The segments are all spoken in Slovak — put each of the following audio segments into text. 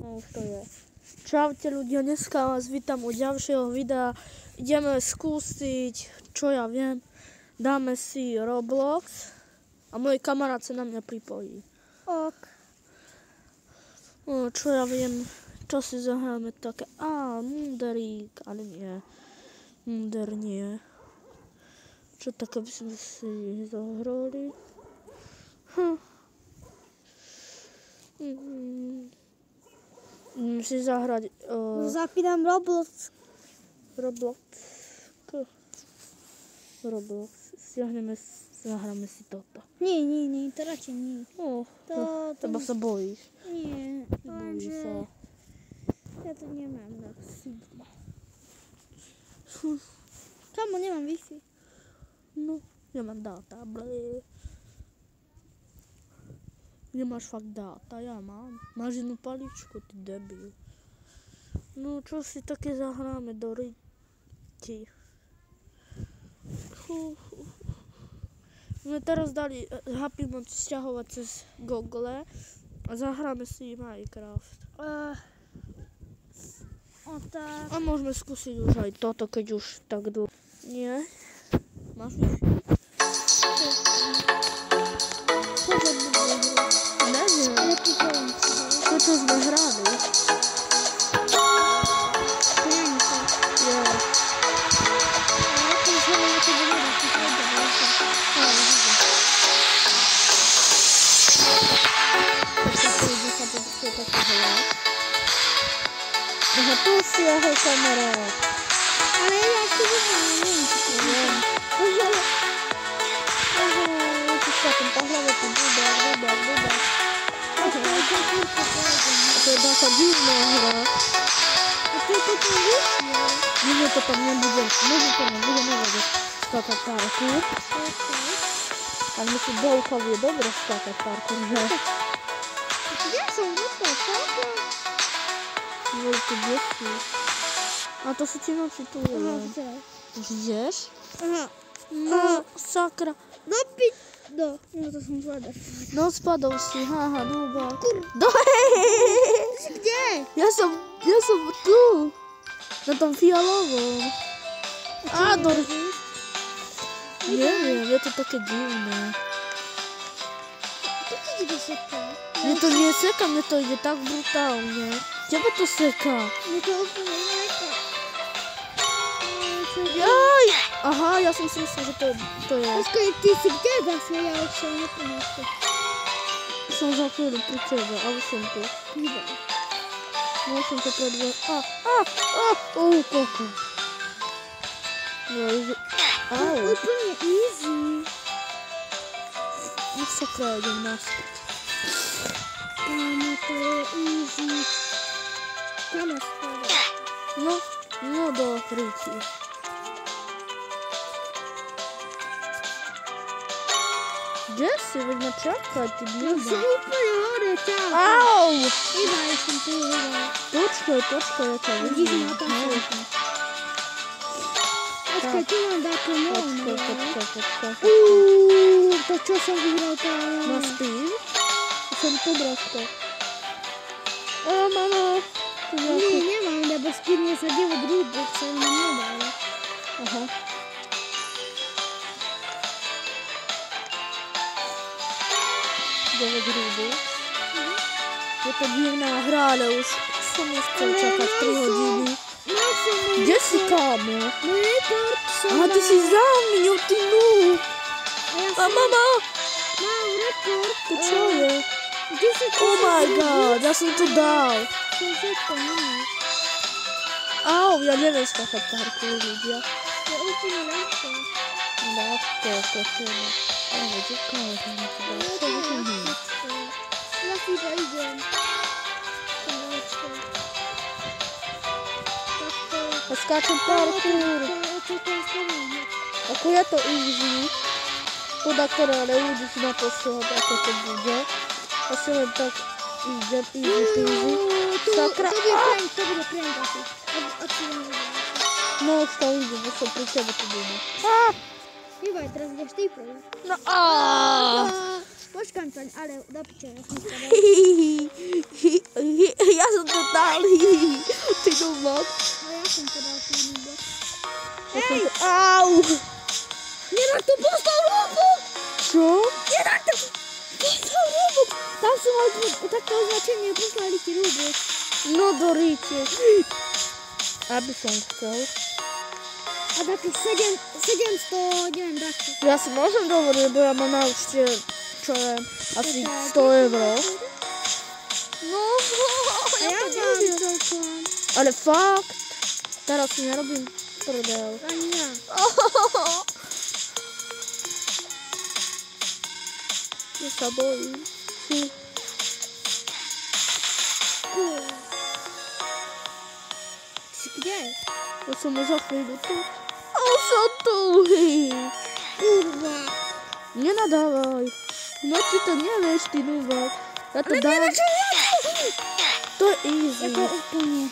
No už to je. Čaute ľudia, dneska vás vítam u ďalšieho videa. Ideme skúsiť, čo ja viem. Dáme si Roblox a môj kamarát sa na mňa pripojí. Ok. No, čo ja viem, čo si zahráme také. Munderík, ale nie. Munder nie. Čo také by sme si zahrali? Si zahrať Zapínam Roblox. Roblox. Stiahneme, zahráme si toto. Nie, to radšej nie. To sa bojíš. Nie, Bojíš lenže sa. ja to nemám na Sigma. Kamo, nemám Wi-Fi. No, ja mám dáta, Nemáš fakt dáta, ja mám. Máš jednu paličku, ty debil. No, čo si také zahráme do ryti. My teraz dali Happy Mod sťahovať cez Google a zahráme si Minecraft. Tak. A môžeme skúsiť už aj toto, keď už tak dlho. Nie? Máš Wi-Fi? Neviem. To, čo sme hrali. Aha, tu si jeho kamarát. Ale ja si Neviem. Tam po hlave tu buba. A to je taká divná hra. A to je to tam vyšlo. Nikto to tam nebude. Budeme vedieť skákať parkour. Ale myslím, Bolkov je dobre skákať parkour, že? Ja som vyšla, parkour. Veľký desí. A to sú ti noči tu. Žiješ? Aha. No, sakra. No, to som zvládal. No, spadol si, haha, dúba. Kde? Ja som tu. Na tom fialovom. Neviem, je to také divné. To ti ide seká. Mne to nie seká, mne to ide tak brutálne. Tebe to seká. Mne to úplne neseká. Jaj! Aha, ja som si myslel, že to je. Počkaj, ty si kde zase? Ja už som neponášam. Som za chvíľu pri tebe, ale som tu. Môžem to predve... koľko. Úplne easy. Nech sa idem naspäť. Kámo, to je easy. Kámo, spadá. No do ryti. Kde si? Veď ma čakaj, ty Som blúda. úplne hore, čau. Au! Iba, ja som tu hore. Počkaj, ja ťa vidím. Vidíš ma tam všetko. Počkaj, tu mám dáko voľno. Počkaj. To čo som vyhral, to je... Máš pív? Som tu, bratko. Mama. Nie, nemám, lebo skýrne sa 9 rúbok, sa mi nedalo. Aha. Je to divná hra, ale už som nechcel čakať 3 hodiny. Kde si, kámo? Môj rekord som Aha, ty si za mňou, ty noob. A mama! Mám rekord. To čo je? 10 000 Oh my god, ja som to dal. Som všetko nemám. Au, ja neviem skákať parkour, ľudia. To je úplne ľahké. Ľahké, kočeno. Ale ukážem ti to. Ja si to idem. A skáčem parkour. Ako je to easy. Podľa ktoré ľudí si na to siahať, ako to bude. A si len tak idem, easy. Sakra. To bude prank asi. No už to ide, bo som pri tebe tu bude. Ivaj, teraz ideš ty prvý. No Poškancaj, ale do piče, ja som spadal. Ja som to dal. Ty nubok. No ja som to dal tý nubok. Au! Nedaj to, postav Robux! Čo? Nedaj to! Postav Robux! Tam sú mal také označenie, poslali ti Robux. No doríte. Aby som chcel. A takých 700, neviem, dáčo. Ja si môžem dovoliť, lebo ja mám na účte, čo je, asi 100 €. No, A ja mám celkom. ale fakt, teraz si nerobím prdel. Ani ja. Ja sa bojím. Si kde? Ja som už za chvíľu tu. A som tu. Kurva. Nenadávaj. No ty to nevieš, ty nubák. Ja to dám. To je easy. Jako úplne.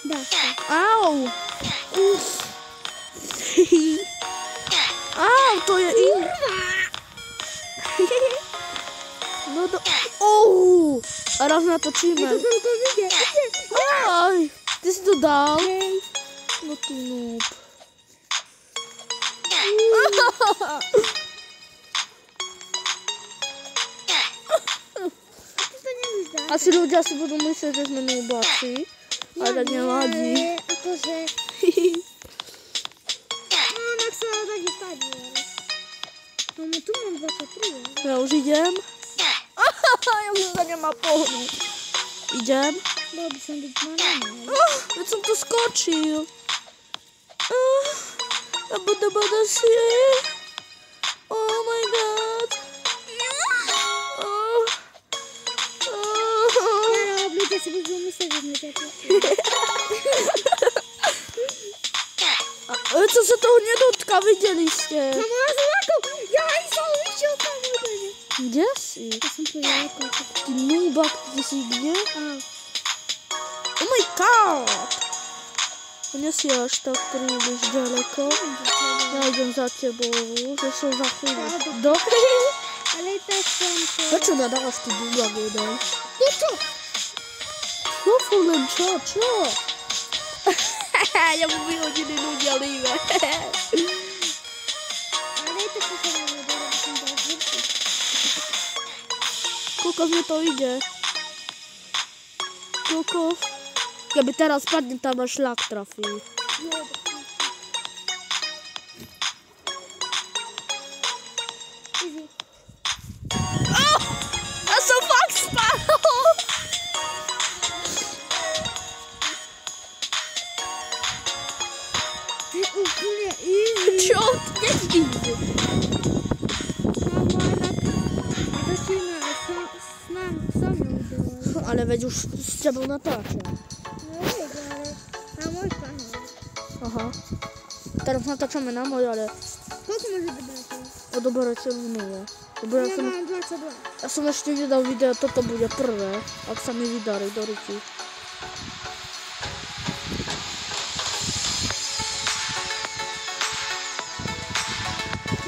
Dáš to. Au. Au, to je easy. No to... Oh! A raz natočíme. Je to celkom ide. Aj, ty si to dal? Hej. No ty noob. Ty to nevíš dať. Asi ľudia si budú myslieť, že sme noobáci. Ale nevadí. Nie, akože... No, tak sa taky stať, ale... No, tu mám 23. Ja už idem. Ja už sa nemá pohnúť. Idem. Bol by som byť malý. Veď som to skočil. A bada si. Oh my god. Ja, ľudia si budú myslieť, že sme ťa Veď som sa toho nedotká, videli ste. Mamo, ja som ako... Ja som vyšiel tam úplne. Kde si? Ja som povedal ako... Ty noobak, ty si kde? Aha. Oh my god. Nie si až tak príliš ďaleko. Ja idem za tebou, že som za chvíľu. Dobre? Ale tak som to... Prečo nadávaš ty noobak jeden? No čo? Čo, Fulen, čo? Ja mu vyhodili ľudia líve. Ale tak som to nevedela, aby som to zvršiť. Koľko mi to ide? Koľko? Keby teraz padne, tam až šlak trafí. Easy. Ja som fakt spadol! To je úplne easy. Čo? Nevidím. A začína s nami udelať. Ale veď už s tebou natáčam. Neviem, ale na môj kanál. Aha. Teraz natáčame na môj, ale Koľko môže dobrať? odoberať celú nové. Ja mám 22. Ja som ešte nedal video, toto bude prvé, ak sa mi vydarí do ruky.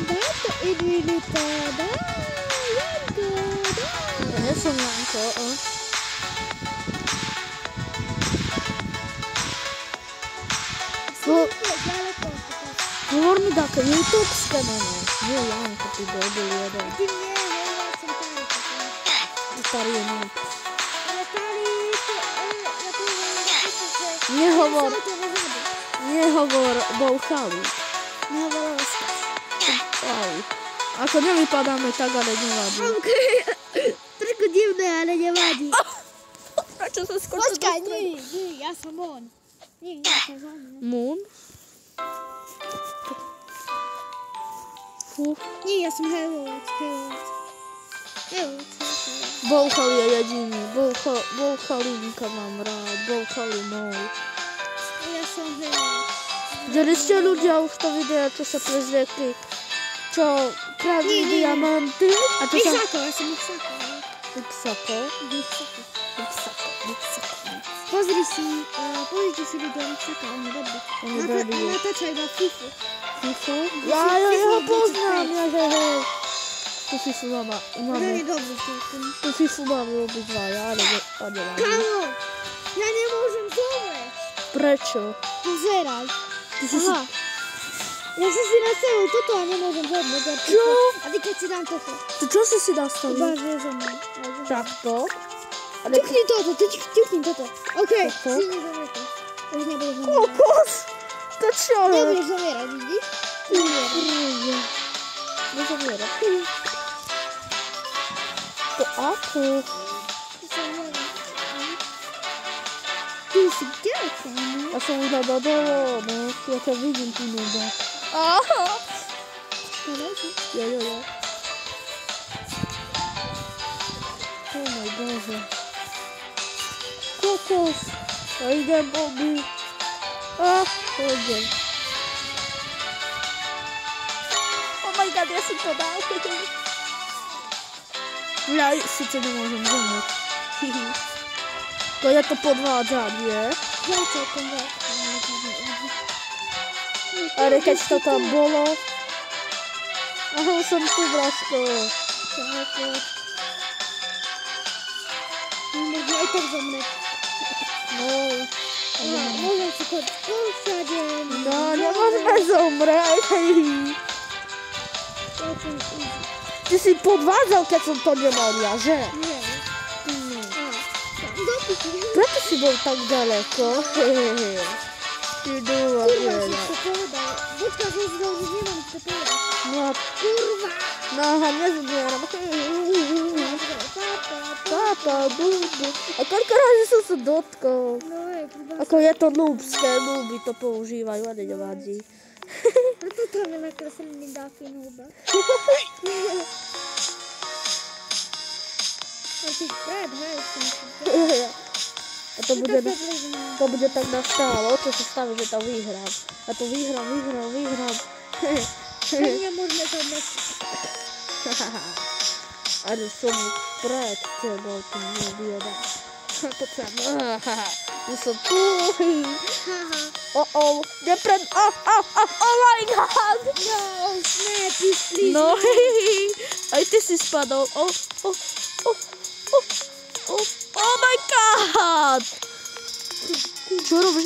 Dá to, Idrilita, dá, Janko, dá. Ja nie som Janko, Ďaleko. Hovor mi také YouTubeské meno. Nie Janko, ty debil jeden. Ty nie, ja som tady. Ty starý je noob. Ale tady, ja poviem, že... Nehovor, Ja sa to nezadu. nehovor, bouchali. Nehovor rozkaz. Au. Ako nevypadáme tak, ale nevadí. Trošku divné, ale nevadí. Prečo sa skočil Počkaj, nie, ja som on. Nie, ja som on. Moon? Fú. Nie, ja som Helot. Bouchali je jediný. Bouchalinka mám rád. Bouchalinov. Ja som Helot. Videli ste ľudia už to video, čo sa prezliekli? Čo kradli Nie. diamanty? A čo sa... Vysako, ja som Vysako. Vysako? Vysako. Vysako. Pozrite si ľudia Vysaka, on je dobrý. On je dobrý. Natáčaj na Fifu. Fifu? Ja ho poznám, ja hej. Tu fifu To máme. nie dobrze z tym. Tu fifu máme obidvaja, ale nevadí. Kamo, ja nemôžem zomrieť. Prečo? Pozeraj. Ty si si... Aha. Ja som si nastavil toto a nemôžem zomrieť. Čo? A ty keď si dám toto. To čo si nastavil? Iba, že zomriem. Takto. Ale Ťukni toto, ťukni toto. OK, Toto? si nezomrieš. Už nebudeš zomrieť. kokos! To čo je? Nebudeš zomierať, vidíš? Nezomierať. Nezomiera. To ako? Ty si kde, kámo? Ja som už na dole, no. Ja ťa vidím tu neba. Aha. Jo. Oh môj Bože. Kokos. Ja idem, Bobby. Idem. Oh my god, ja som to dal. Ja síce nemôžem zomrieť. To je to podvádzanie. Ja celkom veľké. Ale keď to tam bolo... Aha, som tu vražko. Môžem aj tak zomrieť. No. Môžem si to všade. No, nemôžeme zomrieť. Ty si podvádzal, keď som to nemal ja, že? Nie. Preto si bol tak ďaleko. Ty dúva, Kurva, si to povedal. Počka, že si už nemám to povedať. No, Kurva. no, nezbieram. Papa, bubu. A koľko razy som sa dotkol? No hej, kurva. Ako je to núbské, núby to používajú, ale nevadí. Preto to mi nakreslený dáky núba. A ty pred, hej, som si. A to bude tak nastálo, čo sa stane, že to vyhrám. A to vyhrám. Tak nemôžeme to nechať. Ale som pred tebou, ty nebieda. To sa... Tu som tu. Haha. Nepred... Oh my god. No, snap, please. No, aj ty si spadol. Oh my god. Čo robíš?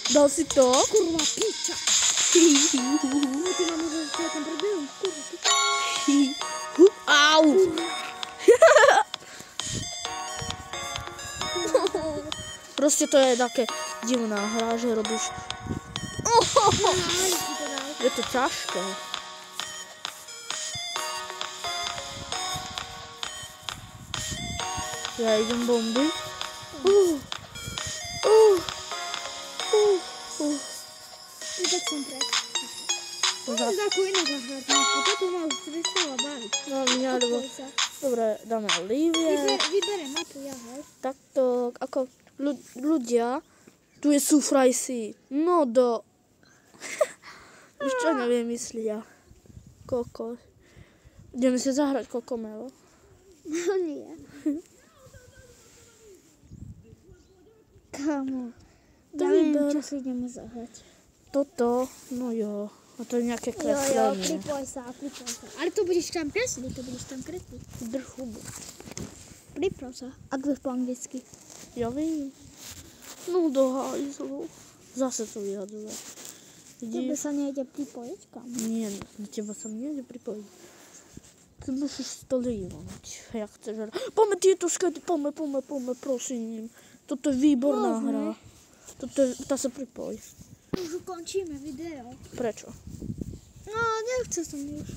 Dal si to? Kurva, piča. No, ty mám môžeš, čo ja tam prebieram. Kurva, piča. Au. Proste to je také divná hra, že robíš... Je to ťažké. Ja idem bomby. I tak som pred. Môžeš ako iné zahrať, a toto ma už prestala baviť. No, mňa, lebo... Dobre, dáme Olivie. Vyberem mapu, ja, hej. Takto, ako ľudia, tu je Sufrajsi. No do... Už čo neviem mysliť ja. Kokos. Ideme si zahrať Kokomelo. No nie. Kamo. To Ja viem, vyber. čo si ideme zahrať. Toto, no jo. A to je nejaké Jo, kreslenie. pripoj sa. Ale to budeš tam kresliť, Drž hubu. Priprav sa, ak vieš po anglicky. Ja vím. No do hajzlu. Zase to vyhadzuje. Tebe Vidíš? sa nejde pripojiť, kamo. Nie, na teba sa mi nejde pripojiť. Ty musíš to línovať, jak chceš. Poďme tieto skady, poďme, prosím. Toto je výborná Môžeme. hra. Tá sa pripoj. Už ukončíme video. Prečo? No, nechce som už.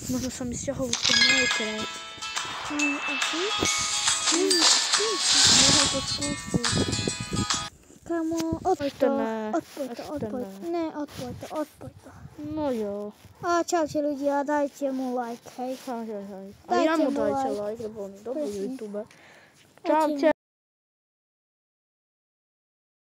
Možno sa mi stiahol už ten Minecraft. Asi? Môžem to skúsiť. Kamo, odpoj to. ne. Odpoj to. Ešte ne. Ne, odpoj to. No jo. A čaute ľudia, dajte mu like, hej. Hej. A Dajte ja mu mu dajte like. like, lebo on je dobrý Presne. YouTube. Čaute. Čaute.